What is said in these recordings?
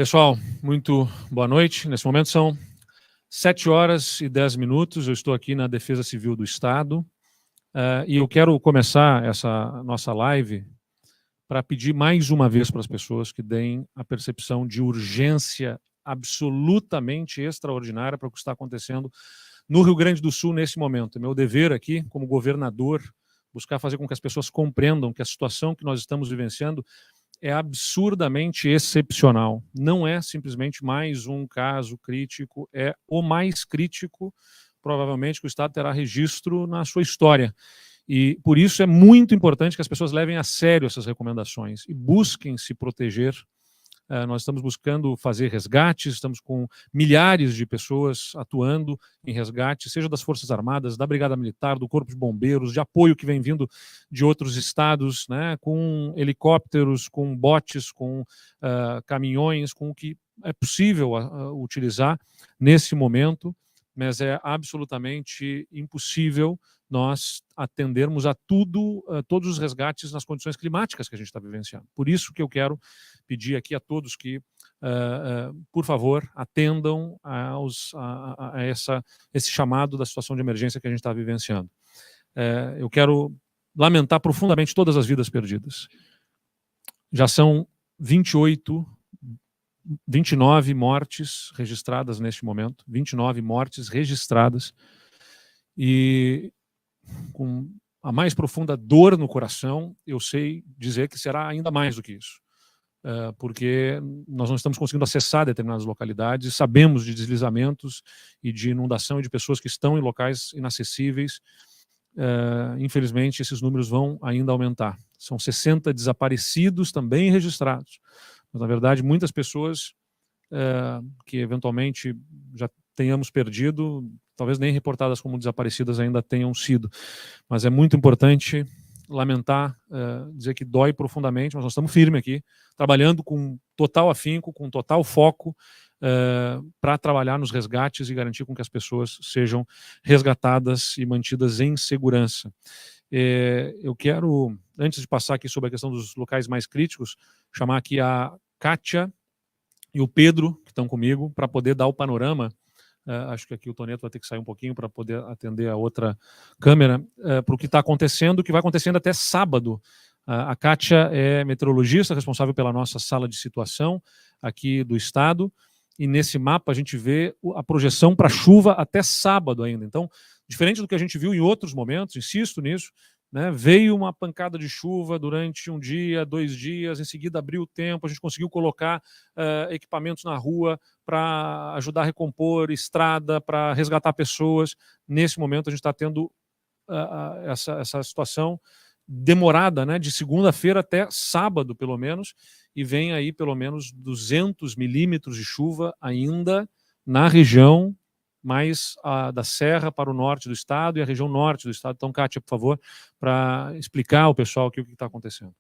Pessoal, muito boa noite. Nesse momento são 7h10. Eu estou aqui na Defesa Civil do Estado e eu quero começar essa nossa live para pedir mais uma vez para as pessoas que deem a percepção de urgência absolutamente extraordinária para o que está acontecendo no Rio Grande do Sul nesse momento. É meu dever aqui, como governador, buscar fazer com que as pessoas compreendam que a situação que nós estamos vivenciando é absurdamente excepcional. Não é simplesmente mais um caso crítico, é o mais crítico, provavelmente, que o Estado terá registro na sua história. E, por isso, é muito importante que as pessoas levem a sério essas recomendações e busquem se proteger. Nós estamos buscando fazer resgates, estamos com milhares de pessoas atuando em resgate, seja das Forças Armadas, da Brigada Militar, do Corpo de Bombeiros, de apoio que vem vindo de outros estados, né, com helicópteros, com botes, com caminhões, com o que é possível utilizar nesse momento, mas é absolutamente impossível nós atendermos a tudo, todos os resgates nas condições climáticas que a gente está vivenciando. Por isso que eu quero pedir aqui a todos que, por favor, atendam esse chamado da situação de emergência que a gente está vivenciando. Eu quero lamentar profundamente todas as vidas perdidas. Já são 29 mortes registradas neste momento, 29 mortes registradas, e com a mais profunda dor no coração, eu sei dizer que será ainda mais do que isso. Porque nós não estamos conseguindo acessar determinadas localidades, sabemos de deslizamentos e de inundação e de pessoas que estão em locais inacessíveis. Infelizmente, esses números vão ainda aumentar. São 60 desaparecidos também registrados. Mas, na verdade, muitas pessoas que eventualmente já tenhamos perdido, talvez nem reportadas como desaparecidas ainda tenham sido. Mas é muito importante lamentar, dizer que dói profundamente, mas nós estamos firmes aqui, trabalhando com total afinco, com total foco, para trabalhar nos resgates e garantir com que as pessoas sejam resgatadas e mantidas em segurança. Eu quero, antes de passar aqui sobre a questão dos locais mais críticos, chamar aqui a Kátia e o Pedro, que estão comigo, para poder dar o panorama. Acho que aqui o Toneto vai ter que sair um pouquinho para poder atender a outra câmera, para o que está acontecendo, o que vai acontecendo até sábado. A Kátia é meteorologista, responsável pela nossa sala de situação aqui do Estado, e nesse mapa a gente vê a projeção para chuva até sábado ainda. Então, diferente do que a gente viu em outros momentos, insisto nisso, né, veio uma pancada de chuva durante um dia, 2 dias, em seguida abriu o tempo, a gente conseguiu colocar equipamentos na rua para ajudar a recompor estrada, para resgatar pessoas. Nesse momento a gente está tendo essa situação demorada, né, de segunda-feira até sábado, pelo menos, e vem aí pelo menos 200 milímetros de chuva ainda na região mais da Serra para o norte do estado e a região norte do estado. Então, Kátia, por favor, para explicar ao pessoal aqui o que está acontecendo.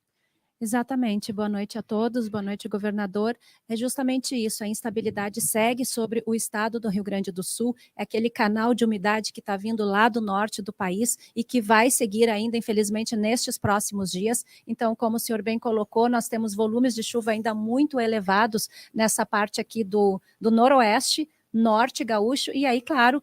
Exatamente. Boa noite a todos, boa noite, governador. É justamente isso, a instabilidade segue sobre o estado do Rio Grande do Sul, é aquele canal de umidade que está vindo lá do norte do país e que vai seguir ainda, infelizmente, nestes próximos dias. Então, como o senhor bem colocou, nós temos volumes de chuva ainda muito elevados nessa parte aqui do noroeste, norte gaúcho, e aí, claro,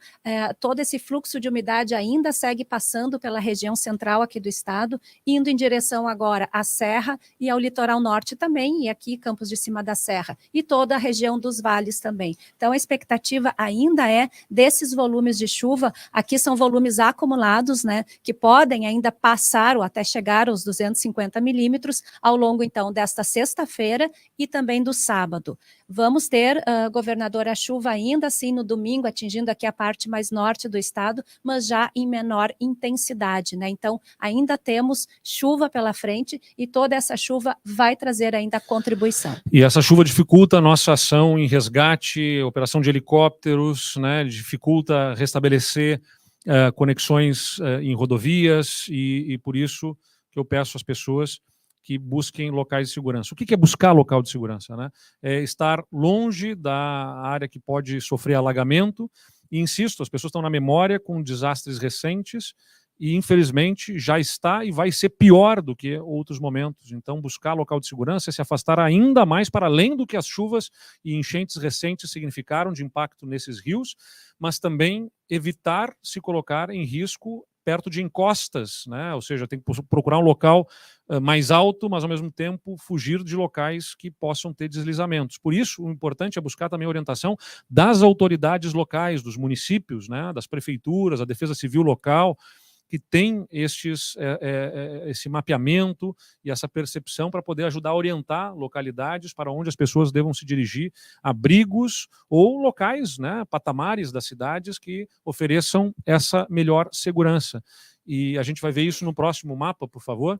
todo esse fluxo de umidade ainda segue passando pela região central aqui do estado, indo em direção agora à Serra e ao litoral norte também, e aqui Campos de Cima da Serra, e toda a região dos vales também. Então, a expectativa ainda é desses volumes de chuva, aqui são volumes acumulados, né, que podem ainda passar ou até chegar aos 250 milímetros ao longo, então, desta sexta-feira e também do sábado. Vamos ter, governador, a chuva ainda assim no domingo, atingindo aqui a parte mais norte do estado, mas já em menor intensidade, né? Então, ainda temos chuva pela frente e toda essa chuva vai trazer ainda contribuição. E essa chuva dificulta a nossa ação em resgate, operação de helicópteros, né? Dificulta restabelecer conexões em rodovias e por isso que eu peço às pessoas que busquem locais de segurança. O que é buscar local de segurança, né? É estar longe da área que pode sofrer alagamento. E insisto, as pessoas estão na memória com desastres recentes e infelizmente já está e vai ser pior do que outros momentos. Então, buscar local de segurança é se afastar ainda mais para além do que as chuvas e enchentes recentes significaram de impacto nesses rios, mas também evitar se colocar em risco perto de encostas, né? Ou seja, tem que procurar um local mais alto, mas ao mesmo tempo fugir de locais que possam ter deslizamentos. Por isso, o importante é buscar também a orientação das autoridades locais, dos municípios, né? Das prefeituras, a Defesa Civil local, que tem esse mapeamento e essa percepção para poder ajudar a orientar localidades para onde as pessoas devam se dirigir, abrigos ou locais, né, patamares das cidades que ofereçam essa melhor segurança. E a gente vai ver isso no próximo mapa, por favor.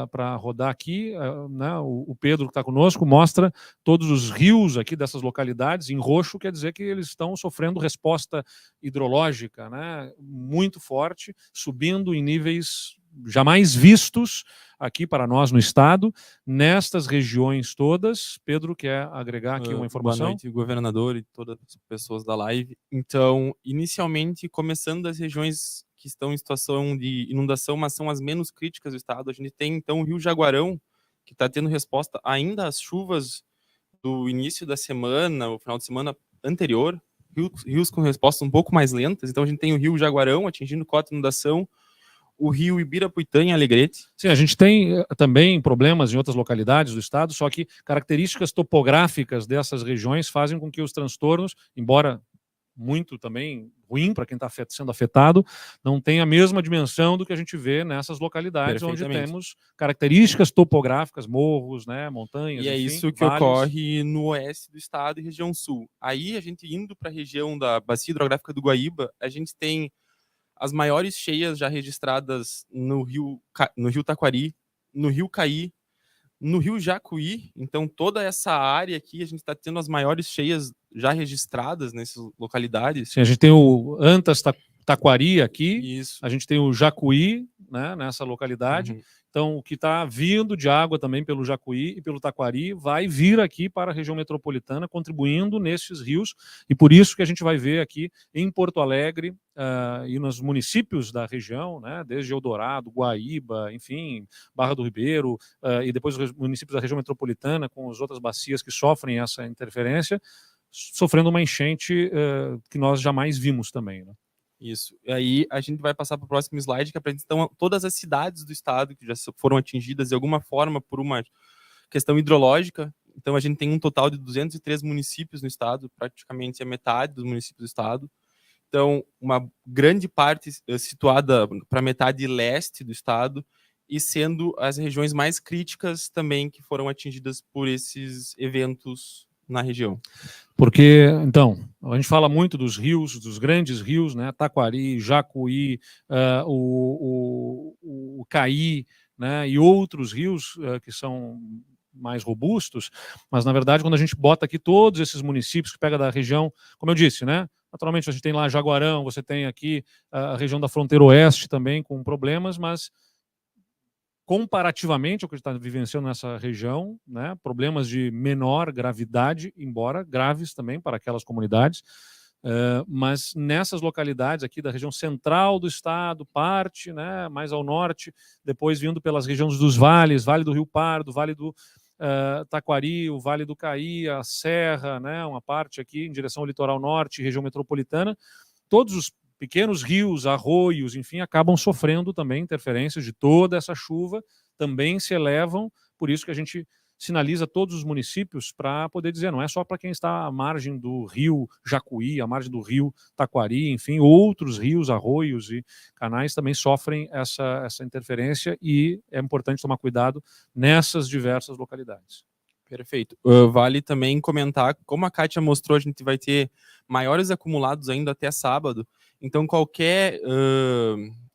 Para rodar aqui, né, o Pedro que está conosco mostra todos os rios aqui dessas localidades, em roxo quer dizer que eles estão sofrendo resposta hidrológica, né, muito forte, subindo em níveis jamais vistos aqui para nós no estado, nestas regiões todas. Pedro, quer agregar aqui uma informação? Boa noite, governador e todas as pessoas da live. Então, inicialmente, começando das regiões que estão em situação de inundação, mas são as menos críticas do estado. A gente tem, então, o Rio Jaguarão, que está tendo resposta ainda às chuvas do início da semana, o final de semana anterior, rios com respostas um pouco mais lentas. Então, a gente tem o Rio Jaguarão atingindo cota de inundação, o Rio Ibirapuitã em Alegrete. Sim, a gente tem também problemas em outras localidades do estado, só que características topográficas dessas regiões fazem com que os transtornos, embora muito também ruim para quem está sendo afetado, não tem a mesma dimensão do que a gente vê nessas localidades onde temos características topográficas, morros, né, montanhas, e é enfim, isso que vales. Ocorre no oeste do estado e região sul. Aí a gente indo para a região da Bacia Hidrográfica do Guaíba, a gente tem as maiores cheias já registradas no Rio Taquari, no Rio Caí, no Rio Jacuí. Então, toda essa área aqui, a gente está tendo as maiores cheias já registradas nessas localidades. Sim, a gente tem o Antas Taquari aqui, Isso. a gente tem o Jacuí, né, nessa localidade. Uhum. Então, o que está vindo de água também pelo Jacuí e pelo Taquari vai vir aqui para a região metropolitana, contribuindo nesses rios, e por isso que a gente vai ver aqui em Porto Alegre e nos municípios da região, né, desde Eldorado, Guaíba, enfim, Barra do Ribeiro, e depois os municípios da região metropolitana, com as outras bacias que sofrem essa interferência, sofrendo uma enchente que nós jamais vimos também, né? Isso. E aí a gente vai passar para o próximo slide, que apresenta então, todas as cidades do estado que já foram atingidas de alguma forma por uma questão hidrológica. Então a gente tem um total de 203 municípios no estado, praticamente a metade dos municípios do estado. Então, uma grande parte situada para a metade leste do estado, e sendo as regiões mais críticas também que foram atingidas por esses eventos na região. Porque, então, a gente fala muito dos rios, dos grandes rios, né? Taquari, Jacuí, o Caí, né? E outros rios que são mais robustos, mas na verdade quando a gente bota aqui todos esses municípios que pega da região, como eu disse, né? Naturalmente a gente tem lá Jaguarão, você tem aqui a região da fronteira oeste também com problemas, mas comparativamente ao que a gente está vivenciando nessa região, né, problemas de menor gravidade, embora graves também para aquelas comunidades, mas nessas localidades aqui da região central do estado, parte, né, mais ao norte, depois vindo pelas regiões dos vales, Vale do Rio Pardo, Vale do Taquari, o Vale do Caí, a Serra, né, uma parte aqui em direção ao litoral norte, região metropolitana, todos os pequenos rios, arroios, enfim, acabam sofrendo também interferências de toda essa chuva, também se elevam, por isso que a gente sinaliza todos os municípios para poder dizer, não é só para quem está à margem do rio Jacuí, à margem do rio Taquari, enfim, outros rios, arroios e canais também sofrem essa interferência e é importante tomar cuidado nessas diversas localidades. Perfeito. Vale também comentar, como a Kátia mostrou, a gente vai ter maiores acumulados ainda até sábado, então qualquer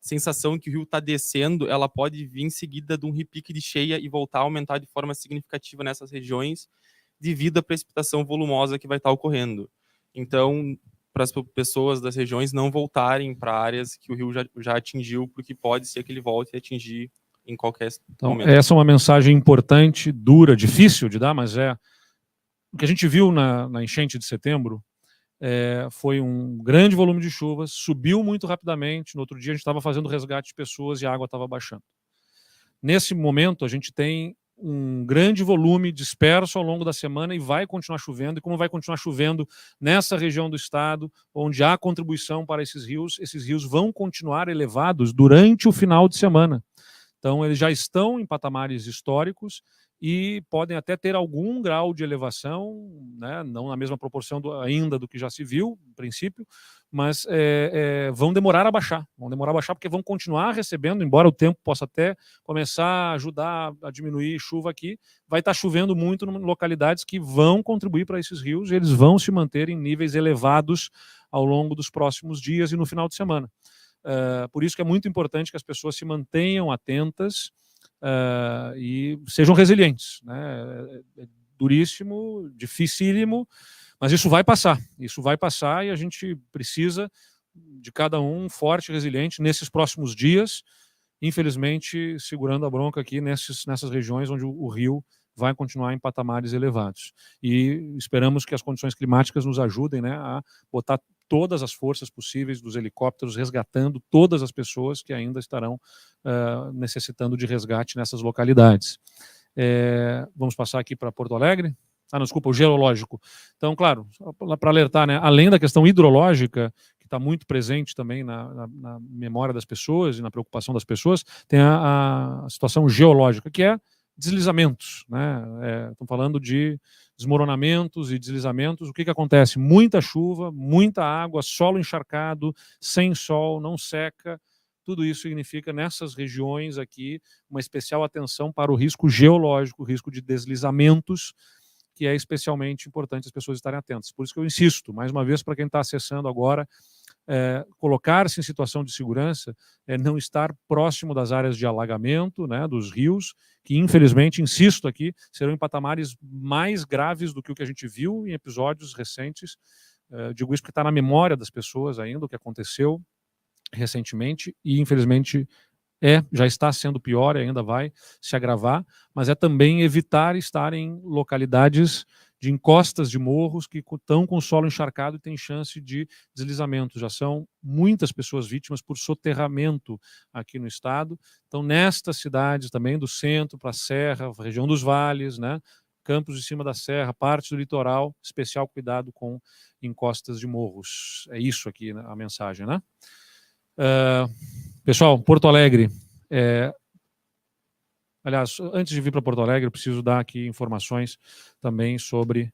sensação que o rio está descendo, ela pode vir em seguida de um repique de cheia e voltar a aumentar de forma significativa nessas regiões devido à precipitação volumosa que vai estar ocorrendo. Então, para as pessoas das regiões não voltarem para áreas que o rio já atingiu, porque pode ser que ele volte a atingir em qualquer momento. Essa é uma mensagem importante, dura, difícil de dar, mas é o que a gente viu na enchente de setembro, foi um grande volume de chuvas, subiu muito rapidamente, no outro dia a gente estava fazendo resgate de pessoas e a água estava baixando. Nesse momento, a gente tem um grande volume disperso ao longo da semana e vai continuar chovendo. E como vai continuar chovendo nessa região do estado, onde há contribuição para esses rios vão continuar elevados durante o final de semana. Então, eles já estão em patamares históricos e podem até ter algum grau de elevação, né, não na mesma proporção ainda do que já se viu, no princípio, mas vão demorar a baixar. Vão demorar a baixar porque vão continuar recebendo, embora o tempo possa até começar a ajudar a diminuir chuva aqui, vai estar chovendo muito em localidades que vão contribuir para esses rios e eles vão se manter em níveis elevados ao longo dos próximos dias e no final de semana. Por isso que é muito importante que as pessoas se mantenham atentas e sejam resilientes, né? É duríssimo, dificílimo, mas isso vai passar e a gente precisa de cada um forte e resiliente nesses próximos dias, infelizmente segurando a bronca aqui nessas regiões onde o rio vai continuar em patamares elevados. E esperamos que as condições climáticas nos ajudem, né, a botar todas as forças possíveis dos helicópteros resgatando todas as pessoas que ainda estarão necessitando de resgate nessas localidades. Vamos passar aqui para Porto Alegre. Não, desculpa, o geológico. Então, claro, para alertar, né, além da questão hidrológica, que está muito presente também na memória das pessoas e na preocupação das pessoas, tem a situação geológica, que é deslizamentos, né? Estamos falando de desmoronamentos e deslizamentos. O que acontece? Muita chuva, muita água, solo encharcado, sem sol, não seca. Tudo isso significa, nessas regiões aqui, uma especial atenção para o risco geológico, o risco de deslizamentos, que é especialmente importante as pessoas estarem atentas. Por isso que eu insisto, mais uma vez, para quem está acessando agora, colocar-se em situação de segurança é não estar próximo das áreas de alagamento, né, dos rios, que infelizmente, insisto aqui, serão em patamares mais graves do que o que a gente viu em episódios recentes. Digo isso porque está na memória das pessoas ainda o que aconteceu recentemente e infelizmente já está sendo pior e ainda vai se agravar, mas é também evitar estar em localidades de encostas de morros que estão com o solo encharcado e tem chance de deslizamento. Já são muitas pessoas vítimas por soterramento aqui no estado. Então, nestas cidades também, do centro para a serra, região dos vales, né, campos de cima da serra, parte do litoral, especial cuidado com encostas de morros. É isso aqui, né, a mensagem, né? Pessoal, Porto Alegre. Aliás, antes de vir para Porto Alegre, eu preciso dar aqui informações também sobre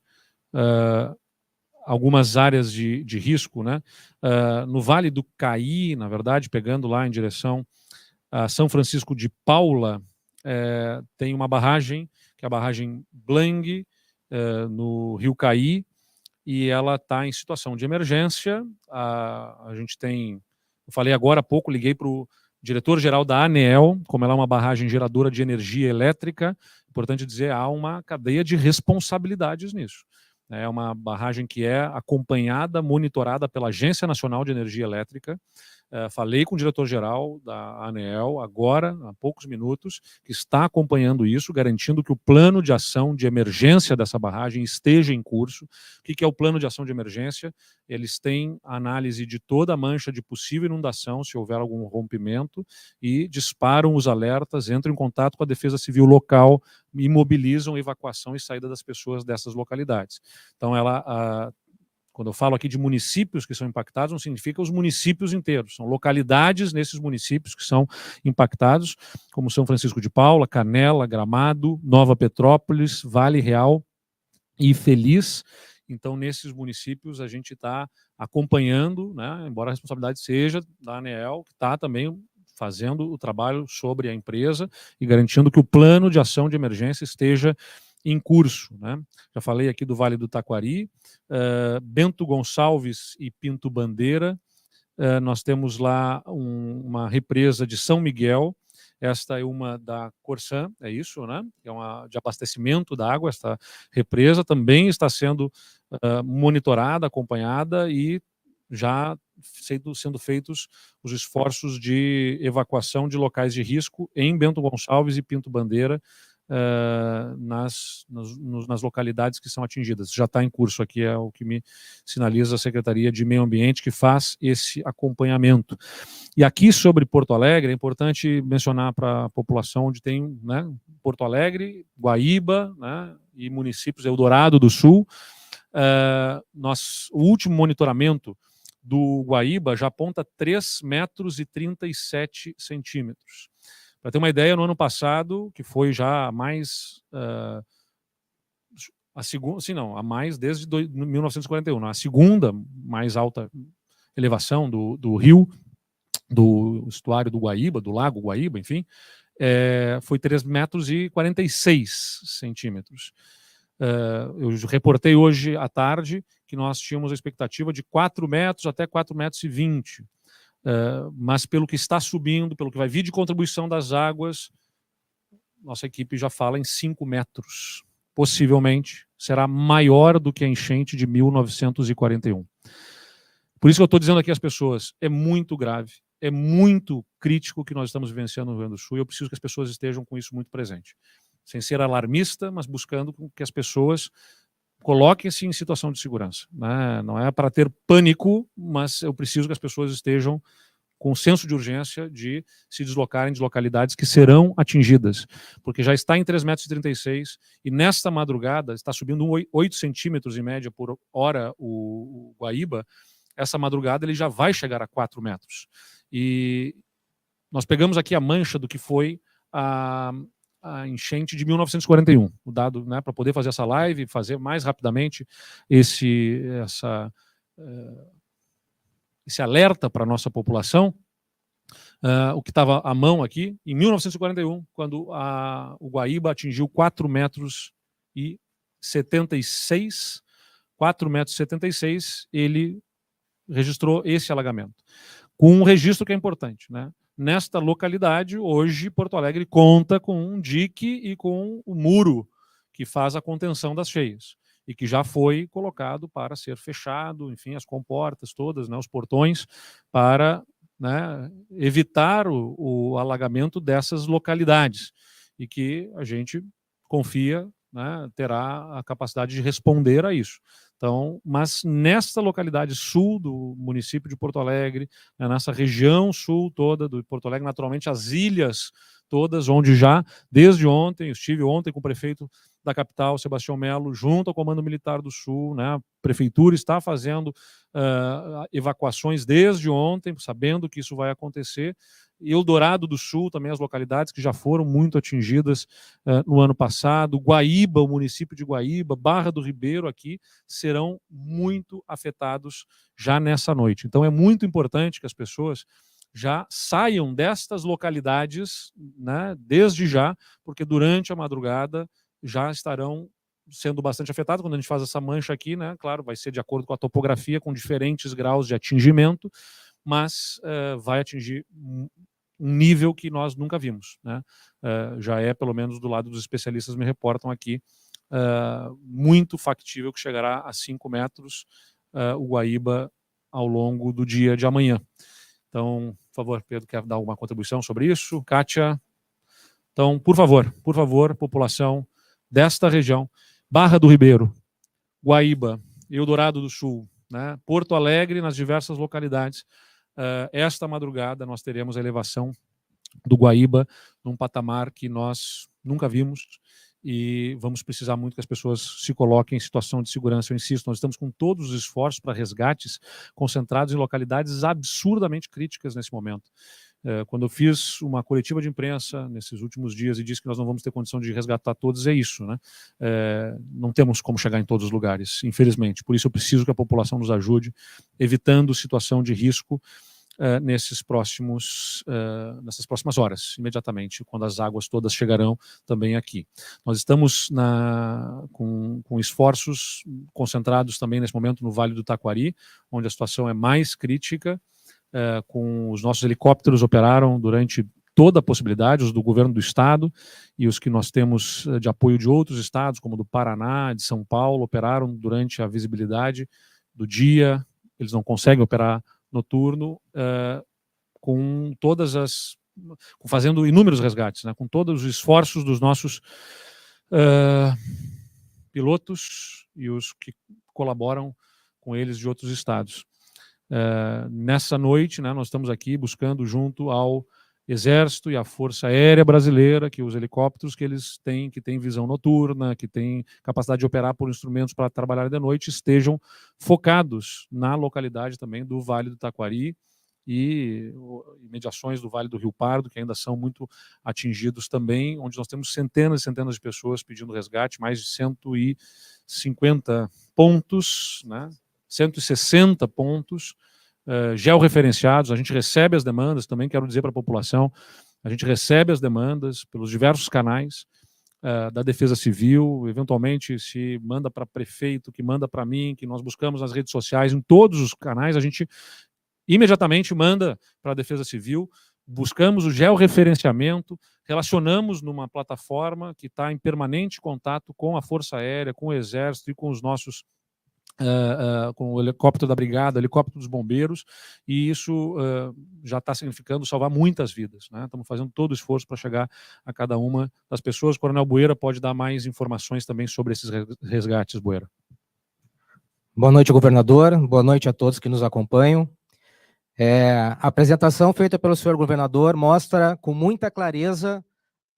algumas áreas de risco, né? No Vale do Caí, na verdade, pegando lá em direção a São Francisco de Paula, tem uma barragem, que é a barragem Blang, no Rio Caí, e ela está em situação de emergência. A gente tem, eu falei agora há pouco, liguei para o diretor-geral da ANEEL, como ela é uma barragem geradora de energia elétrica, importante dizer, há uma cadeia de responsabilidades nisso. É uma barragem que é acompanhada, monitorada pela Agência Nacional de Energia Elétrica. Falei com o diretor-geral da ANEEL agora, há poucos minutos, que está acompanhando isso, garantindo que o plano de ação de emergência dessa barragem esteja em curso. O que é o plano de ação de emergência? Eles têm análise de toda a mancha de possível inundação, se houver algum rompimento, e disparam os alertas, entram em contato com a Defesa Civil local, imobilizam a evacuação e saída das pessoas dessas localidades. Então, quando eu falo aqui de municípios que são impactados, não significa os municípios inteiros, são localidades nesses municípios que são impactados, como São Francisco de Paula, Canela, Gramado, Nova Petrópolis, Vale Real e Feliz. Então, nesses municípios, a gente está acompanhando, né, embora a responsabilidade seja da ANEEL, que está também fazendo o trabalho sobre a empresa e garantindo que o plano de ação de emergência esteja em curso, né? Já falei aqui do Vale do Taquari, Bento Gonçalves e Pinto Bandeira. Nós temos lá uma represa de São Miguel. Esta é uma da Corsã, é isso, né? É uma de abastecimento da água. Esta represa também está sendo monitorada, acompanhada e já sendo feitos os esforços de evacuação de locais de risco em Bento Gonçalves e Pinto Bandeira, nas localidades que são atingidas. Já está em curso aqui, é o que me sinaliza a Secretaria de Meio Ambiente, que faz esse acompanhamento. E aqui sobre Porto Alegre, é importante mencionar para a população onde tem, né, Porto Alegre, Guaíba, né, e municípios, Eldorado do Sul. O último monitoramento do Guaíba já aponta 3,37 metros. Para ter uma ideia, no ano passado, que foi já a mais... a segunda, sim, não, a mais desde 1941, a segunda mais alta elevação do rio, do estuário do Guaíba, do lago Guaíba, enfim, foi 3,46 metros. Eu reportei hoje à tarde que nós tínhamos a expectativa de 4 metros até 4,20 metros. Mas pelo que está subindo, pelo que vai vir de contribuição das águas, nossa equipe já fala em 5 metros. Possivelmente será maior do que a enchente de 1941. Por isso que eu estou dizendo aqui às pessoas, é muito grave, é muito crítico o que nós estamos vivenciando no Rio Grande do Sul, e eu preciso que as pessoas estejam com isso muito presente. Sem ser alarmista, mas buscando que as pessoas coloquem-se em situação de segurança, né? Não é para ter pânico, mas eu preciso que as pessoas estejam com senso de urgência de se deslocarem de localidades que serão atingidas, porque já está em 3,36 metros e nesta madrugada está subindo 8 centímetros em média por hora o Guaíba. Essa madrugada ele já vai chegar a 4 metros. E nós pegamos aqui a mancha do que foi a enchente de 1941, o dado, né, para poder fazer essa live e fazer mais rapidamente esse alerta para a nossa população. O que estava à mão aqui, em 1941, quando o Guaíba atingiu 4,76 metros, 4,76 metros, ele registrou esse alagamento. Com um registro que é importante, né? Nesta localidade, hoje, Porto Alegre conta com um dique e com o muro que faz a contenção das cheias e que já foi colocado para ser fechado, enfim, as comportas todas, né, os portões, para, né, evitar o alagamento dessas localidades e que a gente confia, né, terá a capacidade de responder a isso. Então, mas nesta localidade sul do município de Porto Alegre, né, nessa região sul toda do Porto Alegre, naturalmente as ilhas todas, onde já, desde ontem, eu estive ontem com o prefeito da capital, Sebastião Melo, junto ao Comando Militar do Sul, né, a prefeitura está fazendo evacuações desde ontem, sabendo que isso vai acontecer. Eldorado do Sul, também as localidades que já foram muito atingidas no ano passado, Guaíba, o município de Guaíba, Barra do Ribeiro aqui, serão muito afetados já nessa noite. Então é muito importante que as pessoas já saiam destas localidades, né, desde já, porque durante a madrugada já estarão sendo bastante afetados. Quando a gente faz essa mancha aqui, né, claro, vai ser de acordo com a topografia, com diferentes graus de atingimento, mas vai atingir um nível que nós nunca vimos, né? Já é, pelo menos do lado dos especialistas me reportam aqui, muito factível que chegará a 5 metros o Guaíba ao longo do dia de amanhã. Então, por favor, Pedro, quer dar alguma contribuição sobre isso? Kátia? Então, por favor, população desta região, Barra do Ribeiro, Guaíba, Eldorado do Sul, né, Porto Alegre, nas diversas localidades, esta madrugada nós teremos a elevação do Guaíba num patamar que nós nunca vimos e vamos precisar muito que as pessoas se coloquem em situação de segurança. Eu insisto, nós estamos com todos os esforços para resgates concentrados em localidades absurdamente críticas nesse momento. Quando eu fiz uma coletiva de imprensa nesses últimos dias e disse que nós não vamos ter condição de resgatar todos, é isso, né? Não temos como chegar em todos os lugares, infelizmente. Por isso eu preciso que a população nos ajude, evitando situação de risco nessas próximas horas, imediatamente, quando as águas todas chegarão também aqui. Nós estamos com esforços concentrados também nesse momento no Vale do Taquari, onde a situação é mais crítica. Com os nossos helicópteros operaram durante toda a possibilidade, os do governo do estado e os que nós temos de apoio de outros estados, como do Paraná, de São Paulo, operaram durante a visibilidade do dia. Eles não conseguem operar noturno, com todas as fazendo inúmeros resgates, né, com todos os esforços dos nossos pilotos e os que colaboram com eles de outros estados. Nessa noite, né, nós estamos aqui buscando junto ao Exército e à Força Aérea Brasileira, que os helicópteros que eles têm, que têm visão noturna, que têm capacidade de operar por instrumentos para trabalhar de noite, estejam focados na localidade também do Vale do Taquari e imediações do Vale do Rio Pardo, que ainda são muito atingidos também, onde nós temos centenas e centenas de pessoas pedindo resgate, mais de 150 pontos, né? 160 pontos georreferenciados. A gente recebe as demandas, também quero dizer para a população, a gente recebe as demandas pelos diversos canais da Defesa Civil, eventualmente se manda para prefeito, que manda para mim, que nós buscamos nas redes sociais, em todos os canais, a gente imediatamente manda para a Defesa Civil, buscamos o georreferenciamento, relacionamos numa plataforma que está em permanente contato com a Força Aérea, com o Exército e com os nossos com o helicóptero da Brigada, helicóptero dos bombeiros, e isso já está significando salvar muitas vidas, né? Estamos fazendo todo o esforço para chegar a cada uma das pessoas. O Coronel Bueira pode dar mais informações também sobre esses resgates, Bueira. Boa noite, governador. Boa noite a todos que nos acompanham. A apresentação feita pelo senhor governador mostra com muita clareza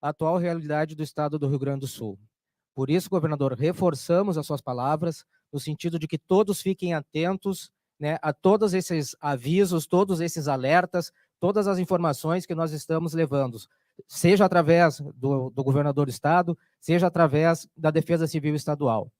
a atual realidade do estado do Rio Grande do Sul. Por isso, governador, reforçamos as suas palavras, no sentido de que todos fiquem atentos, né, a todos esses avisos, todos esses alertas, todas as informações que nós estamos levando, seja através do governador do estado, seja através da Defesa Civil Estadual.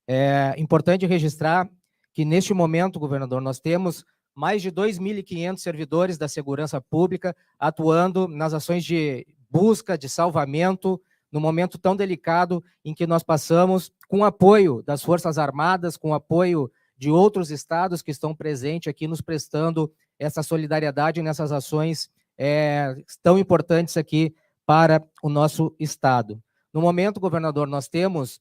É importante registrar que, neste momento, governador, nós temos mais de 2.500 servidores da segurança pública atuando nas ações de busca, de salvamento, no momento tão delicado em que nós passamos, com apoio das Forças Armadas, com apoio de outros estados que estão presentes aqui, nos prestando essa solidariedade nessas ações tão importantes aqui para o nosso estado. No momento, governador, nós temos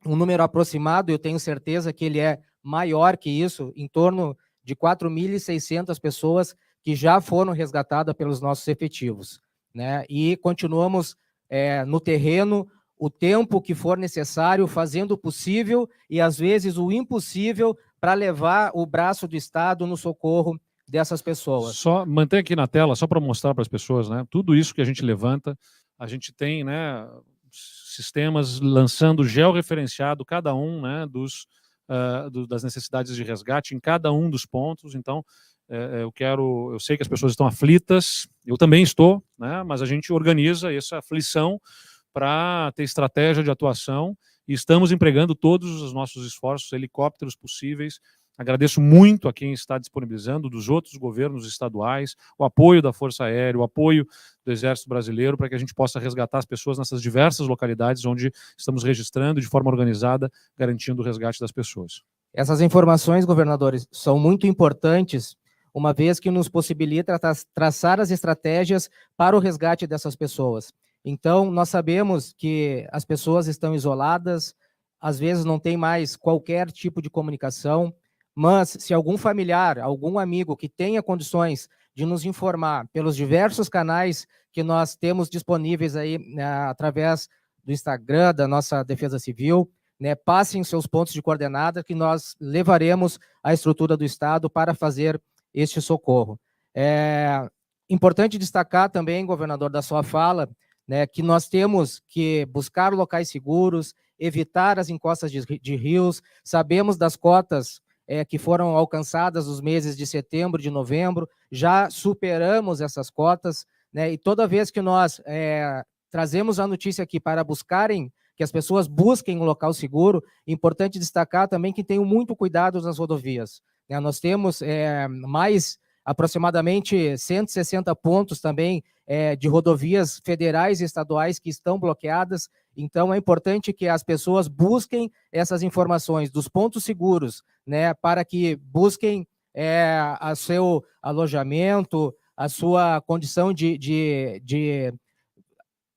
um número aproximado, eu tenho certeza que ele é maior que isso, em torno de 4.600 pessoas que já foram resgatadas pelos nossos efetivos, né? E continuamos no terreno o tempo que for necessário, fazendo o possível e, às vezes, o impossível para levar o braço do Estado no socorro dessas pessoas. Só manter aqui na tela, só para mostrar para as pessoas, né? Tudo isso que a gente levanta, a gente tem, né, sistemas lançando georreferenciado cada um, né, das necessidades de resgate em cada um dos pontos. Então, eu sei que as pessoas estão aflitas, eu também estou, né, mas a gente organiza essa aflição para ter estratégia de atuação e estamos empregando todos os nossos esforços, helicópteros possíveis. Agradeço muito a quem está disponibilizando, dos outros governos estaduais, o apoio da Força Aérea, o apoio do Exército Brasileiro, para que a gente possa resgatar as pessoas nessas diversas localidades onde estamos registrando de forma organizada, garantindo o resgate das pessoas. Essas informações, governadores, são muito importantes, uma vez que nos possibilita traçar as estratégias para o resgate dessas pessoas. Então, nós sabemos que as pessoas estão isoladas, às vezes não tem mais qualquer tipo de comunicação, mas se algum familiar, algum amigo que tenha condições de nos informar pelos diversos canais que nós temos disponíveis aí, através do Instagram da nossa Defesa Civil, né, passem seus pontos de coordenada que nós levaremos à estrutura do Estado para fazer este socorro. É importante destacar também, governador, da sua fala, né, que nós temos que buscar locais seguros, evitar as encostas de rios, sabemos das cotas que foram alcançadas nos meses de setembro, de novembro, já superamos essas cotas, né, e toda vez que nós trazemos a notícia aqui para buscarem, que as pessoas busquem um local seguro, é importante destacar também que tenham muito cuidado nas rodovias, né? Nós temos mais aproximadamente 160 pontos também de rodovias federais e estaduais que estão bloqueadas, então é importante que as pessoas busquem essas informações dos pontos seguros, né, para que busquem o seu alojamento, a sua condição de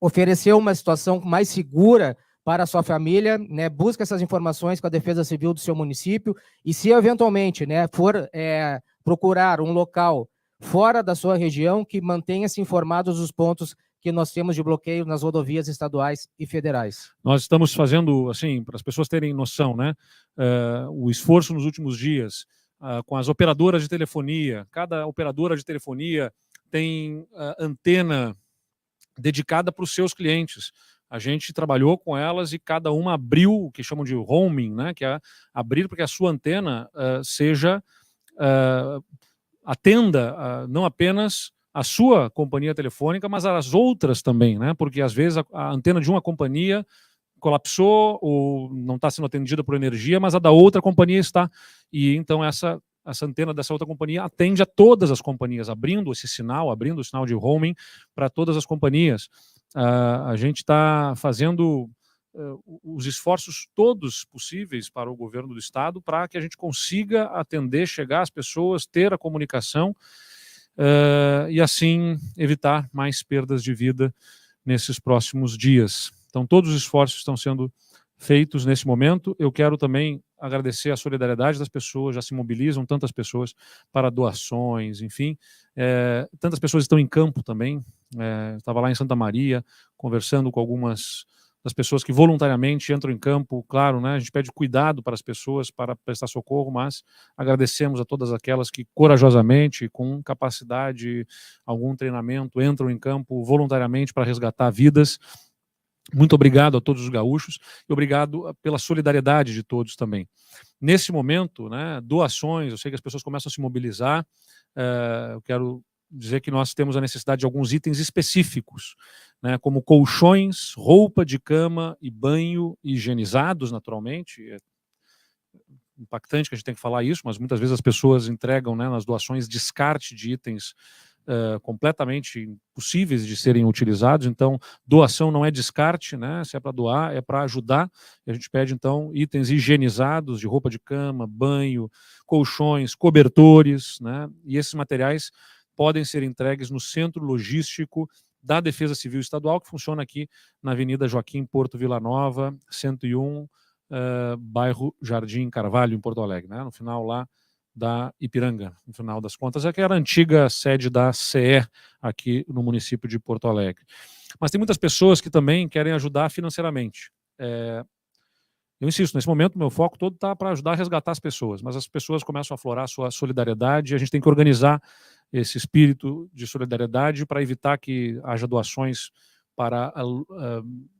oferecer uma situação mais segura para a sua família, né, busque essas informações com a Defesa Civil do seu município e se eventualmente, né, for procurar um local fora da sua região, que mantenha-se informados dos pontos que nós temos de bloqueio nas rodovias estaduais e federais. Nós estamos fazendo, assim, para as pessoas terem noção, né, o esforço nos últimos dias com as operadoras de telefonia. Cada operadora de telefonia tem antena dedicada para os seus clientes. A gente trabalhou com elas e cada uma abriu o que chamam de roaming, né, que é abrir para que a sua antena atenda não apenas a sua companhia telefônica, mas as outras também, né? Porque às vezes a antena de uma companhia colapsou ou não está sendo atendida por energia, mas a da outra companhia está. E então essa antena dessa outra companhia atende a todas as companhias, abrindo o sinal de roaming para todas as companhias. A gente está fazendo os esforços todos possíveis para o governo do estado para que a gente consiga atender, chegar às pessoas, ter a comunicação e assim evitar mais perdas de vida nesses próximos dias. Então todos os esforços estão sendo feitos nesse momento. Eu quero também agradecer a solidariedade das pessoas, já se mobilizam tantas pessoas para doações, enfim. Tantas pessoas estão em campo também. Estava lá em Santa Maria, conversando com algumas das pessoas que voluntariamente entram em campo. Claro, né, a gente pede cuidado para as pessoas, para prestar socorro, mas agradecemos a todas aquelas que corajosamente, com capacidade, algum treinamento, entram em campo voluntariamente para resgatar vidas. Muito obrigado a todos os gaúchos e obrigado pela solidariedade de todos também. Nesse momento, né, doações, eu sei que as pessoas começam a se mobilizar, eu quero dizer que nós temos a necessidade de alguns itens específicos, né, como colchões, roupa de cama e banho higienizados, naturalmente. É impactante que a gente tem que falar isso, mas muitas vezes as pessoas entregam, né, nas doações descarte de itens completamente impossíveis de serem utilizados. Então, doação não é descarte, né? Se é para doar, é para ajudar. E a gente pede, então, itens higienizados de roupa de cama, banho, colchões, cobertores, né? E esses materiais podem ser entregues no Centro Logístico da Defesa Civil Estadual, que funciona aqui na Avenida Joaquim Porto Vila Nova, 101, bairro Jardim Carvalho, em Porto Alegre, né? No final lá da Ipiranga, no final das contas, que era a antiga sede da CE aqui no município de Porto Alegre. Mas tem muitas pessoas que também querem ajudar financeiramente. Eu insisto, nesse momento, meu foco todo está para ajudar a resgatar as pessoas, mas as pessoas começam a aflorar a sua solidariedade e a gente tem que organizar esse espírito de solidariedade para evitar que haja doações para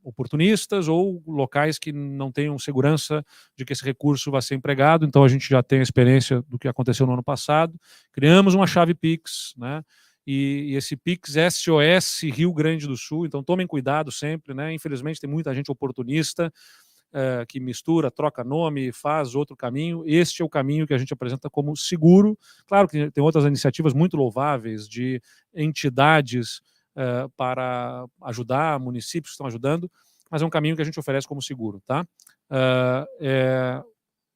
oportunistas ou locais que não tenham segurança de que esse recurso vai ser empregado. Então a gente já tem a experiência do que aconteceu no ano passado. Criamos uma chave Pix, né? E esse Pix SOS Rio Grande do Sul, então tomem cuidado sempre, né? Infelizmente tem muita gente oportunista que mistura, troca nome, faz outro caminho. Este é o caminho que a gente apresenta como seguro. Claro que tem outras iniciativas muito louváveis de entidades para ajudar, municípios que estão ajudando, mas é um caminho que a gente oferece como seguro, tá?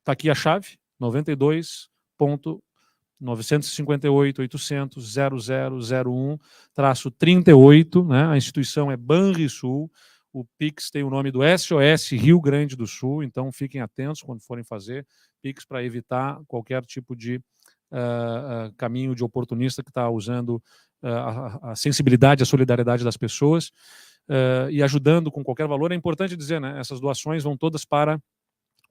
Tá aqui a chave, 92.958.800.0001-38, né? A instituição é Banrisul, o Pix tem o nome do SOS Rio Grande do Sul, então fiquem atentos quando forem fazer Pix para evitar qualquer tipo de caminho de oportunista que está usando a sensibilidade, a solidariedade das pessoas e ajudando com qualquer valor. É importante dizer, né, essas doações vão todas para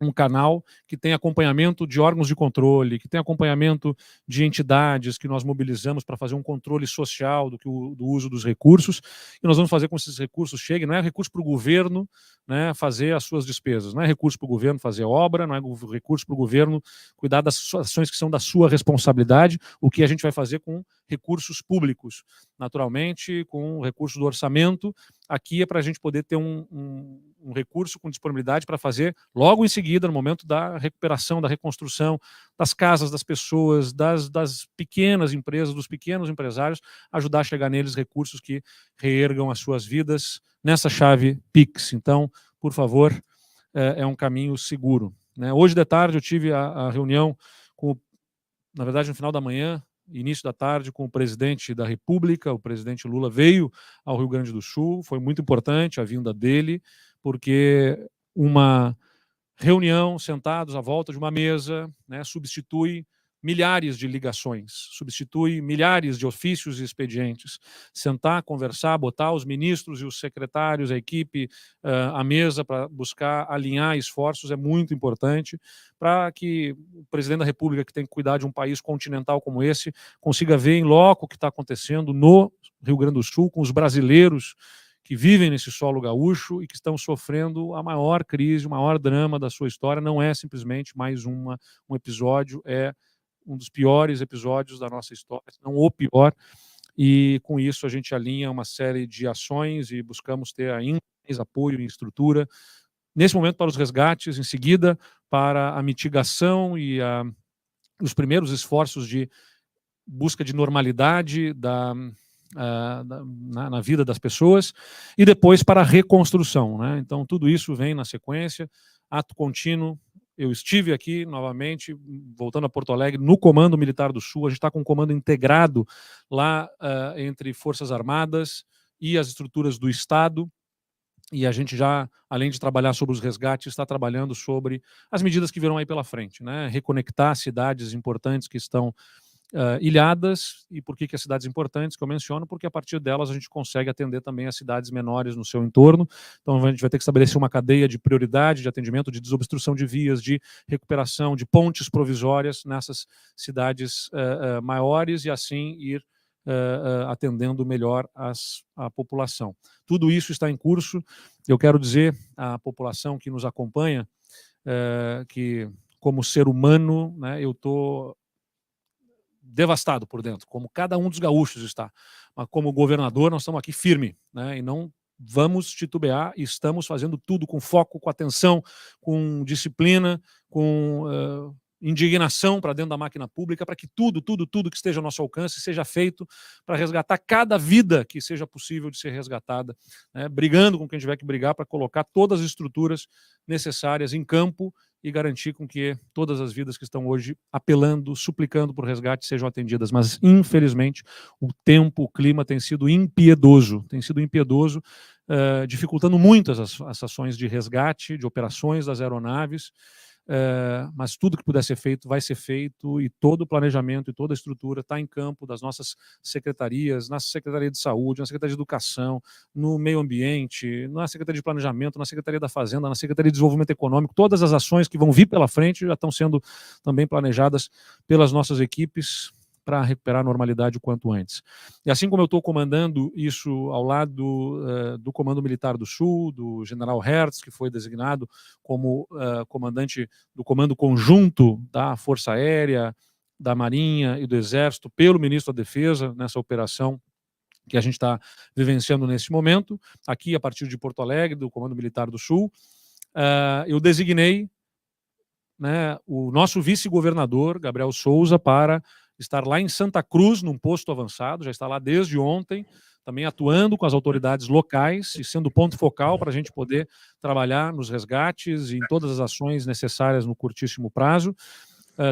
um canal que tem acompanhamento de órgãos de controle, que tem acompanhamento de entidades que nós mobilizamos para fazer um controle social do uso dos recursos, e nós vamos fazer com que esses recursos cheguem. Não é recurso para o governo, né, fazer as suas despesas, não é recurso para o governo fazer obra, não é recurso para o governo cuidar das ações que são da sua responsabilidade, o que a gente vai fazer com recursos públicos, naturalmente, com o recurso do orçamento. Aqui é para a gente poder ter um recurso com disponibilidade para fazer logo em seguida, no momento da recuperação, da reconstrução das casas das pessoas, das pequenas empresas, dos pequenos empresários, ajudar a chegar neles recursos que reergam as suas vidas nessa chave Pix. Então, por favor, é um caminho seguro, né? Hoje de tarde eu tive a reunião na verdade no final da manhã, início da tarde, com o presidente da República. O presidente Lula veio ao Rio Grande do Sul, foi muito importante a vinda dele, porque uma reunião, sentados à volta de uma mesa, né, substitui milhares de ligações, substitui milhares de ofícios e expedientes. Sentar, conversar, botar os ministros e os secretários, a equipe, à mesa para buscar alinhar esforços é muito importante para que o presidente da República, que tem que cuidar de um país continental como esse, consiga ver em loco o que está acontecendo no Rio Grande do Sul, com os brasileiros que vivem nesse solo gaúcho e que estão sofrendo a maior crise, o maior drama da sua história. Não é simplesmente mais um episódio, é um dos piores episódios da nossa história, se não o pior, e com isso a gente alinha uma série de ações e buscamos ter ainda mais apoio e estrutura, nesse momento para os resgates, em seguida para a mitigação e os primeiros esforços de busca de normalidade na vida das pessoas, e depois para a reconstrução, né? Então tudo isso vem na sequência, ato contínuo. Eu estive aqui novamente, voltando a Porto Alegre, no Comando Militar do Sul. A gente está com um comando integrado lá entre Forças Armadas e as estruturas do Estado, e a gente já, além de trabalhar sobre os resgates, está trabalhando sobre as medidas que virão aí pela frente, né? Reconectar cidades importantes que estão ilhadas. E por que as cidades importantes que eu menciono? Porque a partir delas a gente consegue atender também as cidades menores no seu entorno. Então a gente vai ter que estabelecer uma cadeia de prioridade, de atendimento, de desobstrução de vias, de recuperação, de pontes provisórias nessas cidades maiores, e assim ir atendendo melhor a população. Tudo isso está em curso. Eu quero dizer à população que nos acompanha que, como ser humano, né, eu estou devastado por dentro, como cada um dos gaúchos está. Mas como governador, nós estamos aqui firme, né, e não vamos titubear, e estamos fazendo tudo com foco, com atenção, com disciplina, com indignação para dentro da máquina pública, para que tudo que esteja ao nosso alcance seja feito para resgatar cada vida que seja possível de ser resgatada, né, brigando com quem tiver que brigar para colocar todas as estruturas necessárias em campo e garantir com que todas as vidas que estão hoje apelando, suplicando por resgate sejam atendidas. Mas, infelizmente, o tempo, o clima tem sido impiedoso, dificultando muito as ações de resgate, de operações das aeronaves, mas tudo que puder ser feito vai ser feito, e todo o planejamento e toda a estrutura está em campo das nossas secretarias, na Secretaria de Saúde, na Secretaria de Educação, no Meio Ambiente, na Secretaria de Planejamento, na Secretaria da Fazenda, na Secretaria de Desenvolvimento Econômico. Todas as ações que vão vir pela frente já estão sendo também planejadas pelas nossas equipes para recuperar a normalidade o quanto antes. E assim como eu estou comandando isso ao lado do Comando Militar do Sul, do General Hertz, que foi designado como comandante do Comando Conjunto da Força Aérea, da Marinha e do Exército, pelo Ministro da Defesa, nessa operação que a gente está vivenciando nesse momento, aqui a partir de Porto Alegre, do Comando Militar do Sul, eu designei, né, o nosso vice-governador, Gabriel Souza, para estar lá em Santa Cruz, num posto avançado, já está lá desde ontem, também atuando com as autoridades locais e sendo ponto focal para a gente poder trabalhar nos resgates e em todas as ações necessárias no curtíssimo prazo.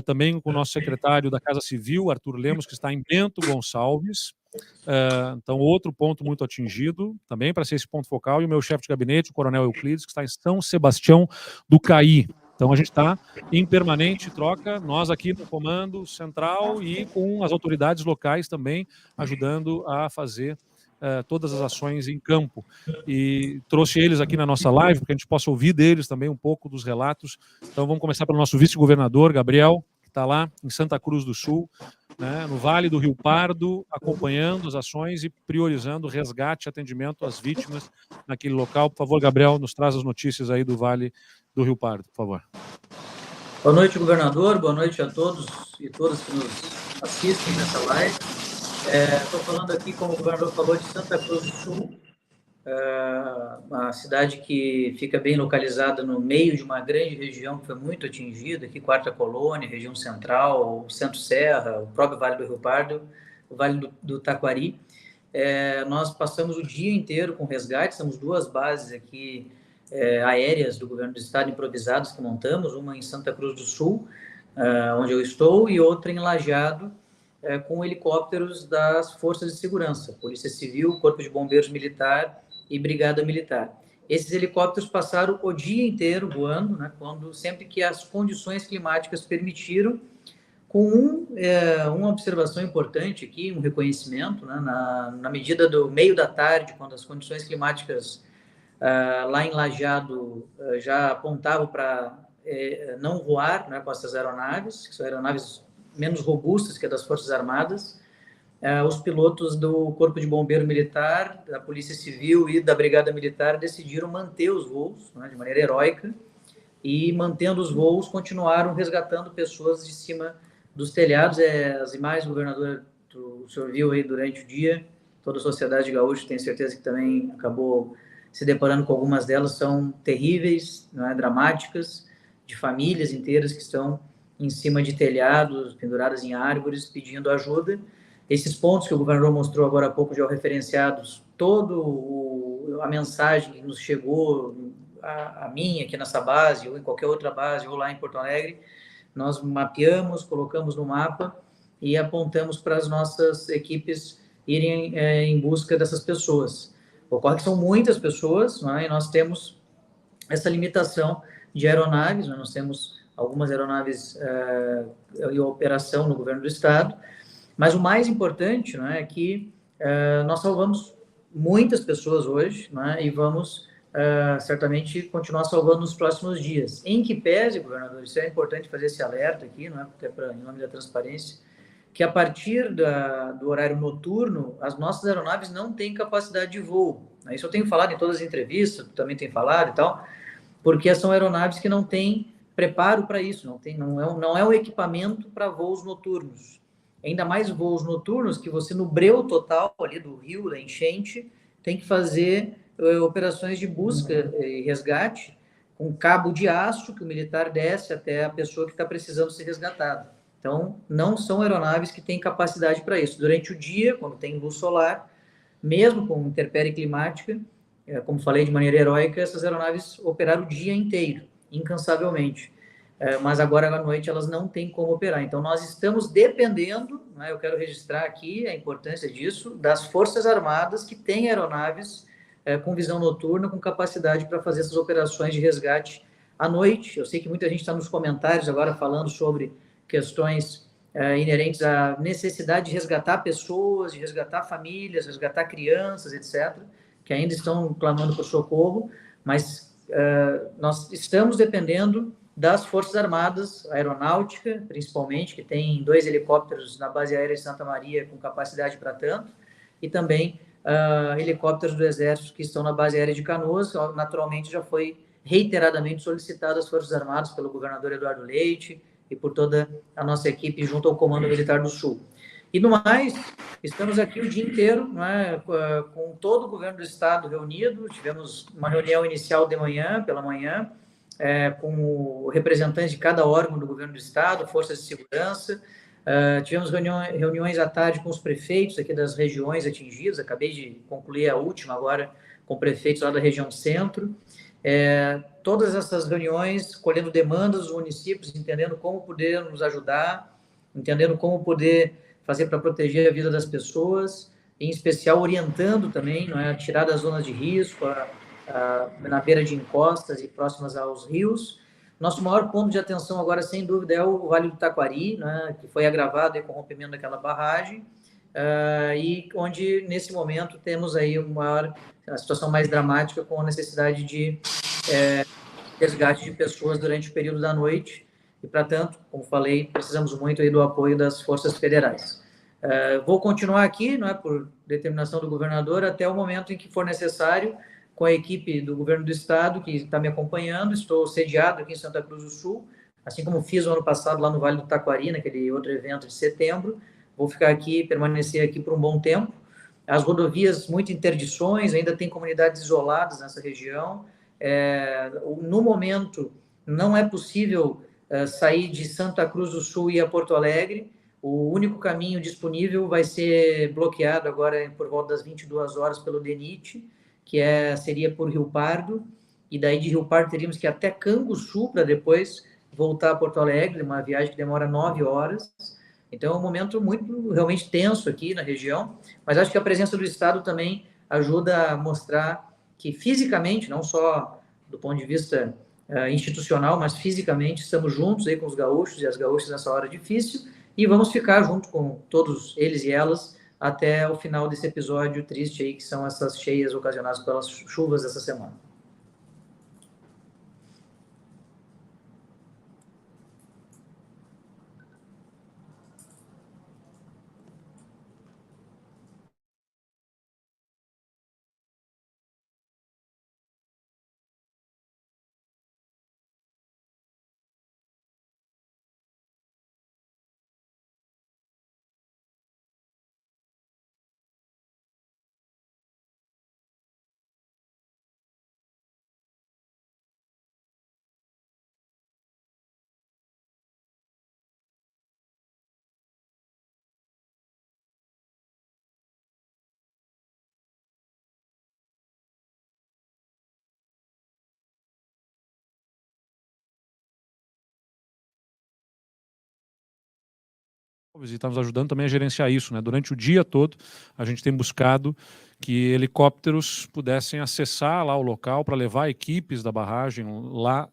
Também com o nosso secretário da Casa Civil, Arthur Lemos, que está em Bento Gonçalves. Então, outro ponto muito atingido, também para ser esse ponto focal, e o meu chefe de gabinete, o Coronel Euclides, que está em São Sebastião do Caí. Então, a gente está em permanente troca, nós aqui no Comando Central e com as autoridades locais também, ajudando a fazer todas as ações em campo. E trouxe eles aqui na nossa live, para que a gente possa ouvir deles também um pouco dos relatos. Então, vamos começar pelo nosso vice-governador, Gabriel, que está lá em Santa Cruz do Sul, né, no Vale do Rio Pardo, acompanhando as ações e priorizando o resgate e atendimento às vítimas naquele local. Por favor, Gabriel, nos traz as notícias aí do Vale do Rio Pardo, por favor. Boa noite, governador. Boa noite a todos e todas que nos assistem nessa live. Estou falando aqui, como o governador falou, de Santa Cruz do Sul, uma cidade que fica bem localizada no meio de uma grande região que foi muito atingida, aqui Quarta Colônia, região central, o Centro-Serra, o próprio Vale do Rio Pardo, o Vale do Taquari. Nós passamos o dia inteiro com resgate, temos duas bases aqui aéreas do governo do estado improvisadas que montamos, uma em Santa Cruz do Sul, onde eu estou, e outra em Lajeado, com helicópteros das forças de segurança, Polícia Civil, Corpo de Bombeiros Militar e Brigada Militar. Esses helicópteros passaram o dia inteiro voando, né, sempre que as condições climáticas permitiram, com uma observação importante aqui, um reconhecimento, né, na medida do meio da tarde, quando as condições climáticas lá em Lajeado já apontavam para não voar, né, com essas aeronaves, que são aeronaves menos robustas que a das Forças Armadas. Os pilotos do Corpo de Bombeiro Militar, da Polícia Civil e da Brigada Militar decidiram manter os voos, né, de maneira heróica, e mantendo os voos, continuaram resgatando pessoas de cima dos telhados. As imagens, governador, o senhor viu aí durante o dia, toda a sociedade gaúcha, tenho certeza que também acabou se deparando com algumas delas, são terríveis, né, dramáticas, de famílias inteiras que estão em cima de telhados, penduradas em árvores, pedindo ajuda. Esses pontos que o governador mostrou agora há pouco, já referenciados, a mensagem que nos chegou, a mim aqui nessa base, ou em qualquer outra base, ou lá em Porto Alegre, nós mapeamos, colocamos no mapa e apontamos para as nossas equipes irem em busca dessas pessoas. Ocorre que são muitas pessoas, né, e nós temos essa limitação de aeronaves, né, nós temos algumas aeronaves em operação no governo do estado, mas o mais importante, né, é que nós salvamos muitas pessoas hoje, né, e vamos certamente continuar salvando nos próximos dias. Em que pese, governador, isso é importante fazer esse alerta aqui, né, até em nome da transparência, que a partir do horário noturno, as nossas aeronaves não têm capacidade de voo. Isso eu tenho falado em todas as entrevistas, também tenho falado e tal, porque são aeronaves que não têm preparo para isso, não é um equipamento para voos noturnos. Ainda mais voos noturnos que você, no breu total ali do rio, da enchente, tem que fazer operações de busca e resgate com cabo de aço que o militar desce até a pessoa que está precisando ser resgatada. Então, não são aeronaves que têm capacidade para isso. Durante o dia, quando tem luz solar, mesmo com intempérie climática, como falei de maneira heróica, essas aeronaves operaram o dia inteiro, incansavelmente. Mas agora à noite elas não têm como operar. Então, nós estamos dependendo, né, eu quero registrar aqui a importância disso, das Forças Armadas que têm aeronaves com visão noturna, com capacidade para fazer essas operações de resgate à noite. Eu sei que muita gente está nos comentários agora falando sobre questões inerentes à necessidade de resgatar pessoas, de resgatar famílias, resgatar crianças, etc., que ainda estão clamando por socorro, mas nós estamos dependendo das Forças Armadas, aeronáutica, principalmente, que tem 2 helicópteros na base aérea de Santa Maria com capacidade para tanto, e também helicópteros do Exército que estão na base aérea de Canoas. Naturalmente, já foi reiteradamente solicitado às Forças Armadas pelo governador Eduardo Leite e por toda a nossa equipe junto ao Comando Militar do Sul. E, no mais, estamos aqui o dia inteiro, né, com todo o governo do estado reunido. Tivemos uma reunião inicial de manhã, pela manhã, com representantes de cada órgão do governo do estado, forças de segurança. Tivemos reuniões à tarde com os prefeitos aqui das regiões atingidas. Acabei de concluir a última agora com prefeitos lá da região centro. Todas essas reuniões colhendo demandas dos municípios, entendendo como poder nos ajudar, entendendo como poder fazer para proteger a vida das pessoas, em especial orientando também, não é, a tirar das zonas de risco, na beira de encostas e próximas aos rios. Nosso maior ponto de atenção agora, sem dúvida, é o Vale do Taquari, né, que foi agravado com o rompimento daquela barragem, e onde, nesse momento, temos aí a situação mais dramática, com a necessidade de resgate de pessoas durante o período da noite, e, para tanto, como falei, precisamos muito aí do apoio das forças federais. Vou continuar aqui, não é, por determinação do governador, até o momento em que for necessário, com a equipe do governo do estado, que está me acompanhando. Estou sediado aqui em Santa Cruz do Sul, assim como fiz o ano passado lá no Vale do Taquari, naquele outro evento de setembro. Vou ficar aqui, permanecer aqui por um bom tempo. As rodovias, muitas interdições, ainda tem comunidades isoladas nessa região. No momento, não é possível sair de Santa Cruz do Sul e ir a Porto Alegre. O único caminho disponível vai ser bloqueado agora por volta das 22 horas pelo DENIT, que seria por Rio Pardo, e daí de Rio Pardo teríamos que ir até Canguçu para depois voltar a Porto Alegre, uma viagem que demora 9 horas. Então é um momento muito realmente tenso aqui na região, mas acho que a presença do Estado também ajuda a mostrar que fisicamente, não só do ponto de vista institucional, mas fisicamente estamos juntos aí com os gaúchos e as gaúchas nessa hora difícil, e vamos ficar junto com todos eles e elas até o final desse episódio triste aí, que são essas cheias ocasionadas pelas chuvas dessa semana. E está nos ajudando também a gerenciar isso, né? Durante o dia todo, a gente tem buscado que helicópteros pudessem acessar lá o local para levar equipes da barragem lá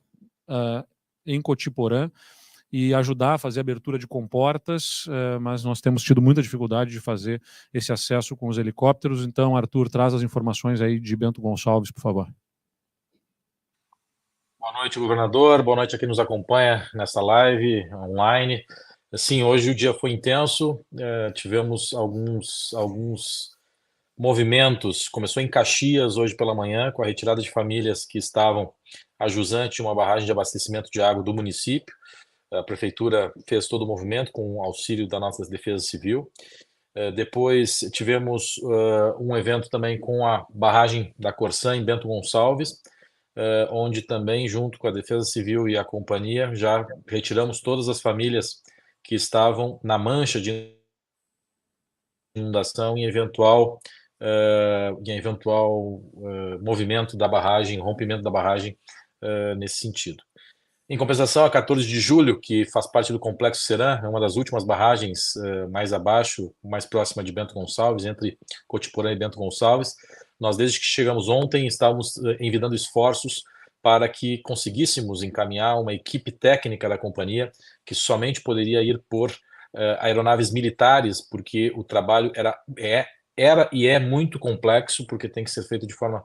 em Cotiporã e ajudar a fazer a abertura de comportas, mas nós temos tido muita dificuldade de fazer esse acesso com os helicópteros. Então, Arthur, traz as informações aí de Bento Gonçalves, por favor. Boa noite, governador. Boa noite a quem nos acompanha nessa live online. Sim, hoje o dia foi intenso, tivemos alguns movimentos. Começou em Caxias hoje pela manhã, com a retirada de famílias que estavam a jusante uma barragem de abastecimento de água do município. A prefeitura fez todo o movimento com o auxílio da nossa Defesa Civil. Depois tivemos um evento também com a barragem da Corsã em Bento Gonçalves, onde também, junto com a Defesa Civil e a companhia, já retiramos todas as famílias que estavam na mancha de inundação em eventual movimento da barragem, rompimento da barragem nesse sentido. Em compensação, a 14 de julho, que faz parte do Complexo Seram, é uma das últimas barragens mais abaixo, mais próxima de Bento Gonçalves, entre Cotiporã e Bento Gonçalves, nós, desde que chegamos ontem, estávamos envidando esforços para que conseguíssemos encaminhar uma equipe técnica da companhia, que somente poderia ir por aeronaves militares, porque o trabalho era e é muito complexo, porque tem que ser feito de forma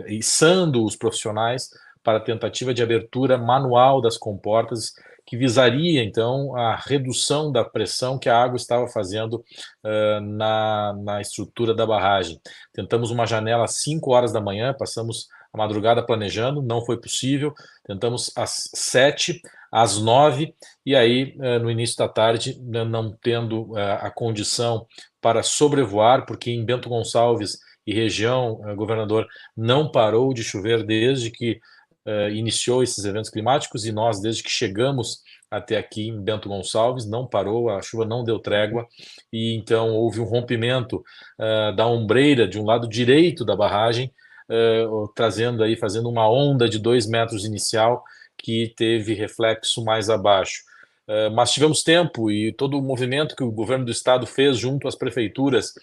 içando os profissionais para a tentativa de abertura manual das comportas, que visaria, então, a redução da pressão que a água estava fazendo na estrutura da barragem. Tentamos uma janela às 5 horas da manhã, passamos a madrugada planejando, não foi possível. Tentamos às 7, às 9, e aí, no início da tarde, não tendo a condição para sobrevoar, porque em Bento Gonçalves e região, governador, não parou de chover desde que iniciou esses eventos climáticos, e nós, desde que chegamos até aqui em Bento Gonçalves, não parou, a chuva não deu trégua, e então houve um rompimento da ombreira de um lado direito da barragem, fazendo uma onda de 2 metros inicial, que teve reflexo mais abaixo. Mas tivemos tempo, e todo o movimento que o governo do estado fez junto às prefeituras,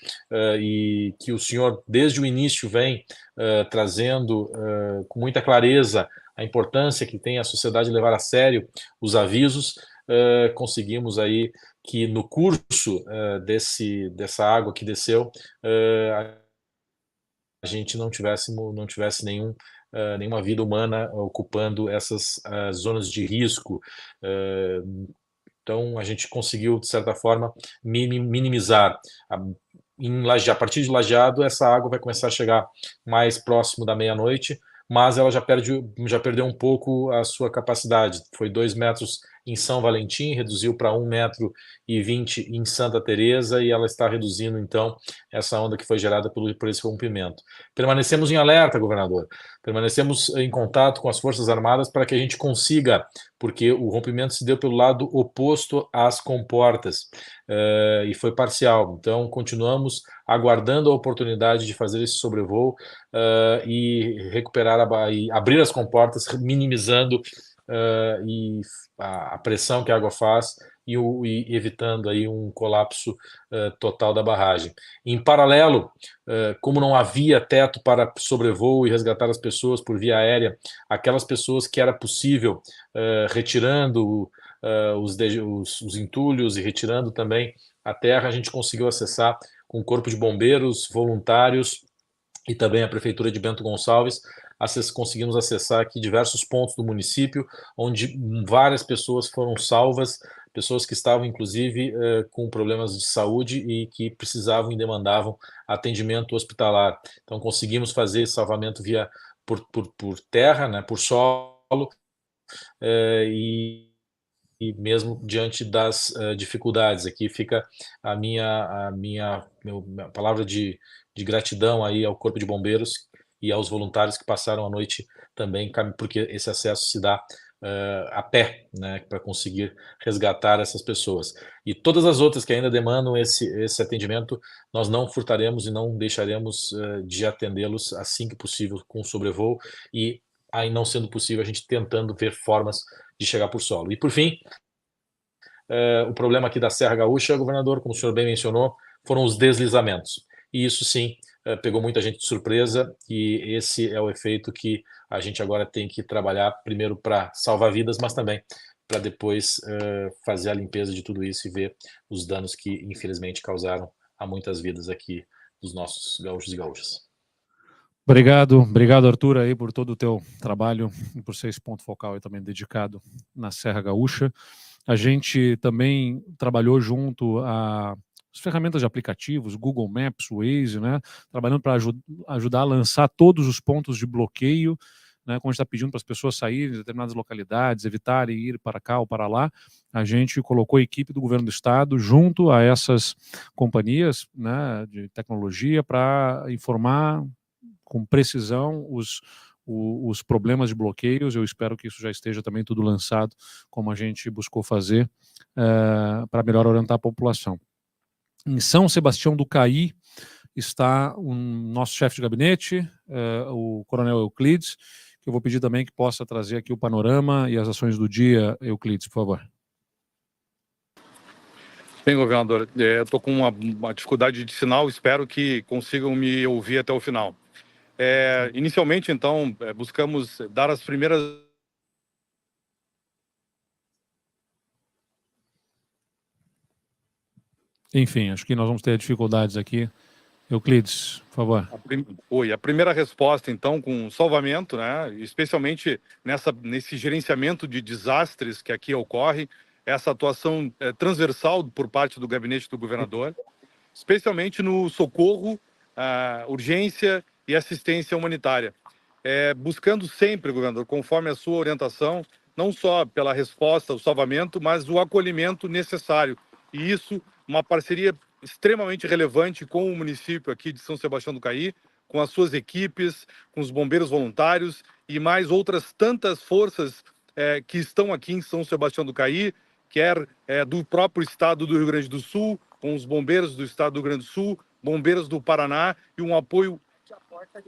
e que o senhor, desde o início, vem trazendo com muita clareza a importância que tem a sociedade levar a sério os avisos, conseguimos aí que no curso dessa água que desceu, a gente não tivesse nenhuma vida humana ocupando essas zonas de risco. Então, a gente conseguiu, de certa forma, minimizar. A partir de Lajeado, essa água vai começar a chegar mais próximo da meia-noite, mas ela já perdeu um pouco a sua capacidade. Foi 2 metros em São Valentim, reduziu para 1,20 m em Santa Teresa, e ela está reduzindo, então, essa onda que foi gerada por esse rompimento. Permanecemos em alerta, governador. Permanecemos em contato com as Forças Armadas para que a gente consiga, porque o rompimento se deu pelo lado oposto às comportas, e foi parcial. Então, continuamos aguardando a oportunidade de fazer esse sobrevoo e recuperar e abrir as comportas, minimizando a pressão que a água faz e evitando aí um colapso total da barragem. Em paralelo, como não havia teto para sobrevoo e resgatar as pessoas por via aérea, aquelas pessoas que era possível, retirando os entulhos e retirando também a terra, a gente conseguiu acessar com o Corpo de Bombeiros, voluntários e também a Prefeitura de Bento Gonçalves, conseguimos acessar aqui diversos pontos do município, onde várias pessoas foram salvas, pessoas que estavam, inclusive, com problemas de saúde e que precisavam e demandavam atendimento hospitalar. Então, conseguimos fazer esse salvamento por terra, né, por solo, e mesmo diante das dificuldades. Aqui fica a minha palavra de gratidão aí ao Corpo de Bombeiros e aos voluntários que passaram a noite também, porque esse acesso se dá a pé, né, para conseguir resgatar essas pessoas. E todas as outras que ainda demandam esse atendimento, nós não furtaremos e não deixaremos de atendê-los assim que possível com sobrevoo, e aí não sendo possível a gente tentando ver formas de chegar por solo. E por fim, o problema aqui da Serra Gaúcha, governador, como o senhor bem mencionou, foram os deslizamentos. E isso sim pegou muita gente de surpresa, e esse é o efeito que a gente agora tem que trabalhar primeiro para salvar vidas, mas também para depois fazer a limpeza de tudo isso e ver os danos que infelizmente causaram a muitas vidas aqui dos nossos gaúchos e gaúchas. Obrigado, Arthur, aí por todo o teu trabalho e por ser esse ponto focal e também dedicado na Serra Gaúcha. A gente também trabalhou junto as ferramentas de aplicativos, Google Maps, Waze, né, trabalhando para ajudar a lançar todos os pontos de bloqueio, né, como a gente está pedindo para as pessoas saírem de determinadas localidades, evitarem ir para cá ou para lá. A gente colocou a equipe do governo do estado junto a essas companhias, né, de tecnologia para informar com precisão os problemas de bloqueios. Eu espero que isso já esteja também tudo lançado, como a gente buscou fazer, para melhor orientar a população. Em São Sebastião do Caí está o nosso chefe de gabinete, o Coronel Euclides, que eu vou pedir também que possa trazer aqui o panorama e as ações do dia. Euclides, por favor. Bem, governador, estou com uma dificuldade de sinal, espero que consigam me ouvir até o final. Inicialmente, então, buscamos dar as primeiras... Enfim, acho que nós vamos ter dificuldades aqui. Euclides, por favor. A primeira resposta, então, com salvamento, né, especialmente nesse gerenciamento de desastres que aqui ocorre, essa atuação transversal por parte do gabinete do governador, especialmente no socorro, urgência e assistência humanitária. Buscando sempre, governador, conforme a sua orientação, não só pela resposta, o salvamento, mas o acolhimento necessário. E isso, uma parceria extremamente relevante com o município aqui de São Sebastião do Caí, com as suas equipes, com os bombeiros voluntários e mais outras tantas forças que estão aqui em São Sebastião do Caí, quer do próprio estado do Rio Grande do Sul, com os bombeiros do estado do Rio Grande do Sul, bombeiros do Paraná, e um apoio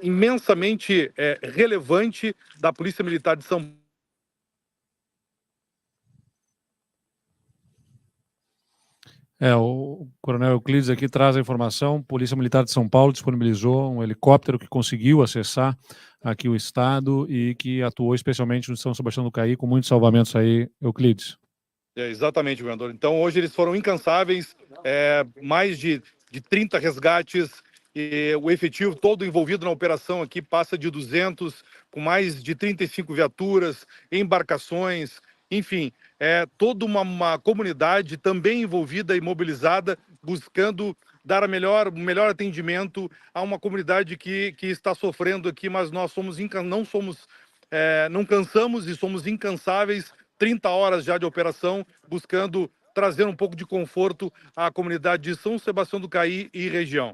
imensamente relevante da Polícia Militar de São Paulo. O Coronel Euclides aqui traz a informação: Polícia Militar de São Paulo disponibilizou um helicóptero que conseguiu acessar aqui o estado e que atuou especialmente no São Sebastião do Caí, com muitos salvamentos aí, Euclides. Exatamente, governador. Então, hoje eles foram incansáveis, mais de 30 resgates, e o efetivo todo envolvido na operação aqui passa de 200, com mais de 35 viaturas, embarcações, enfim, toda uma comunidade também envolvida e mobilizada, buscando dar o melhor atendimento a uma comunidade que está sofrendo aqui, mas nós não cansamos e somos incansáveis. 30 horas já de operação, buscando trazer um pouco de conforto à comunidade de São Sebastião do Caí e região.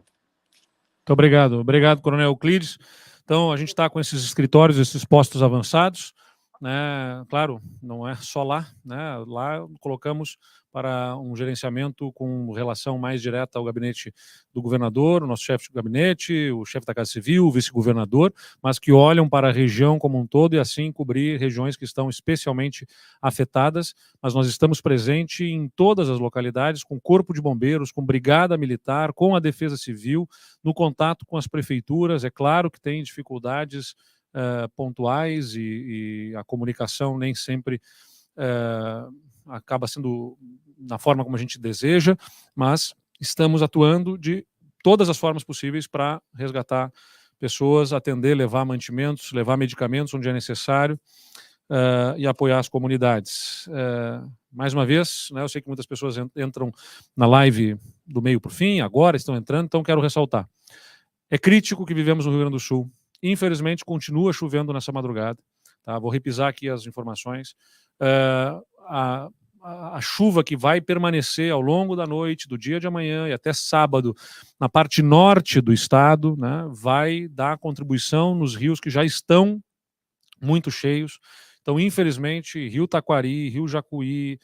Muito obrigado, Coronel Euclides. Então, a gente está com esses escritórios, esses postos avançados, né? Claro, não é só lá, né? Lá colocamos para um gerenciamento com relação mais direta ao gabinete do governador, o nosso chefe de gabinete, o chefe da Casa Civil, o vice-governador, mas que olham para a região como um todo e assim cobrir regiões que estão especialmente afetadas. Mas nós estamos presentes em todas as localidades, com corpo de bombeiros, com brigada militar, com a defesa civil, no contato com as prefeituras. É claro que tem dificuldades pontuais e a comunicação nem sempre acaba sendo na forma como a gente deseja, mas estamos atuando de todas as formas possíveis para resgatar pessoas, atender, levar mantimentos, levar medicamentos onde é necessário e apoiar as comunidades. Mais uma vez, né, eu sei que muitas pessoas entram na live do meio para o fim, agora estão entrando, então quero ressaltar. É crítico que vivemos no Rio Grande do Sul. Infelizmente, continua chovendo nessa madrugada. Tá? Vou repisar aqui as informações. A chuva que vai permanecer ao longo da noite, do dia de amanhã e até sábado, na parte norte do estado, né, vai dar contribuição nos rios que já estão muito cheios. Então, infelizmente, Rio Taquari, Rio Jacuí,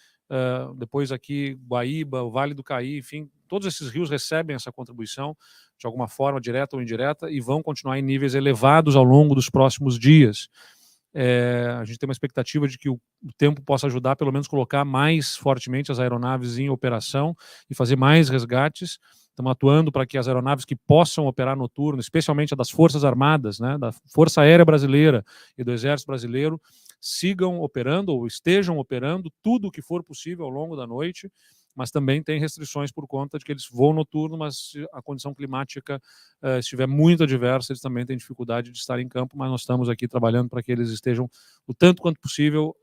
depois aqui Guaíba, o Vale do Caí, enfim, todos esses rios recebem essa contribuição de alguma forma, direta ou indireta, e vão continuar em níveis elevados ao longo dos próximos dias. A gente tem uma expectativa de que o tempo possa ajudar, pelo menos, colocar mais fortemente as aeronaves em operação e fazer mais resgates. Estamos atuando para que as aeronaves que possam operar noturno, especialmente a das Forças Armadas, né, da Força Aérea Brasileira e do Exército Brasileiro, sigam operando ou estejam operando tudo o que for possível ao longo da noite, mas também tem restrições por conta de que eles voam noturno, mas se a condição climática estiver muito adversa, eles também têm dificuldade de estar em campo, mas nós estamos aqui trabalhando para que eles estejam o tanto quanto possível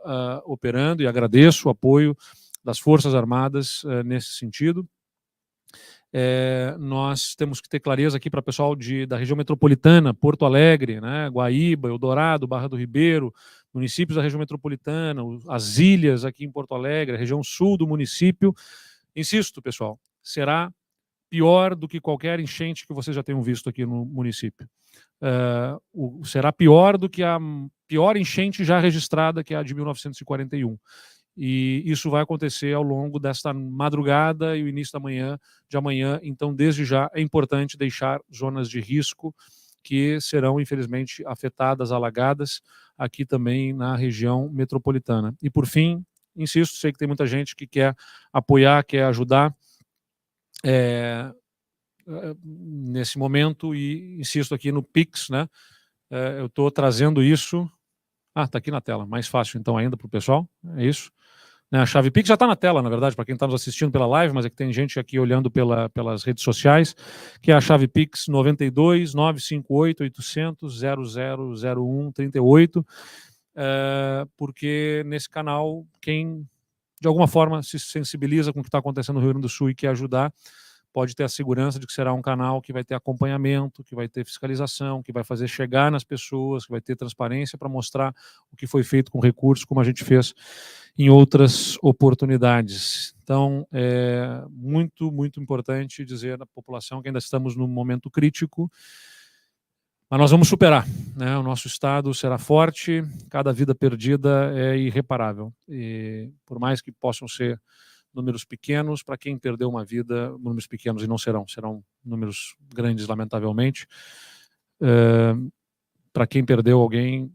operando, e agradeço o apoio das Forças Armadas nesse sentido. Nós temos que ter clareza aqui para o pessoal da região metropolitana, Porto Alegre, né, Guaíba, Eldorado, Barra do Ribeiro, municípios da região metropolitana, as ilhas aqui em Porto Alegre, a região sul do município. Insisto, pessoal, será pior do que qualquer enchente que vocês já tenham visto aqui no município. Será pior do que a pior enchente já registrada, que é a de 1941. E isso vai acontecer ao longo desta madrugada e o início de amanhã. Então, desde já, é importante deixar zonas de risco que serão, infelizmente, afetadas, alagadas, aqui também na região metropolitana. E, por fim, insisto, sei que tem muita gente que quer apoiar, quer ajudar nesse momento, e insisto aqui no Pix, né? Eu estou trazendo isso... está aqui na tela, mais fácil então ainda para o pessoal, é isso. A chave Pix já está na tela, na verdade, para quem está nos assistindo pela live, mas é que tem gente aqui olhando pelas redes sociais, que é a chave Pix 92 958 800 0001 38, porque nesse canal, quem de alguma forma se sensibiliza com o que está acontecendo no Rio Grande do Sul e quer ajudar, pode ter a segurança de que será um canal que vai ter acompanhamento, que vai ter fiscalização, que vai fazer chegar nas pessoas, que vai ter transparência para mostrar o que foi feito com recursos, como a gente fez em outras oportunidades. Então, é muito, muito importante dizer à população que ainda estamos num momento crítico, mas nós vamos superar, né? O nosso Estado será forte, cada vida perdida é irreparável. E por mais que possam ser números pequenos, para quem perdeu uma vida, números pequenos, e não serão números grandes, lamentavelmente. Para quem perdeu alguém,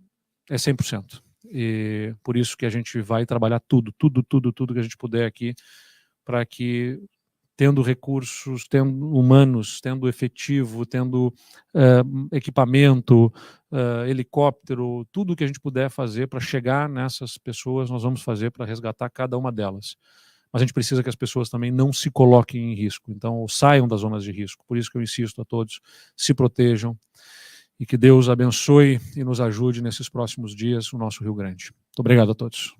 é 100%. E por isso que a gente vai trabalhar tudo que a gente puder aqui, para que, tendo recursos, tendo humanos, tendo efetivo, tendo equipamento, helicóptero, tudo que a gente puder fazer para chegar nessas pessoas, nós vamos fazer para resgatar cada uma delas. Mas a gente precisa que as pessoas também não se coloquem em risco, então, ou saiam das zonas de risco. Por isso que eu insisto a todos, se protejam, e que Deus abençoe e nos ajude nesses próximos dias, o nosso Rio Grande. Muito obrigado a todos.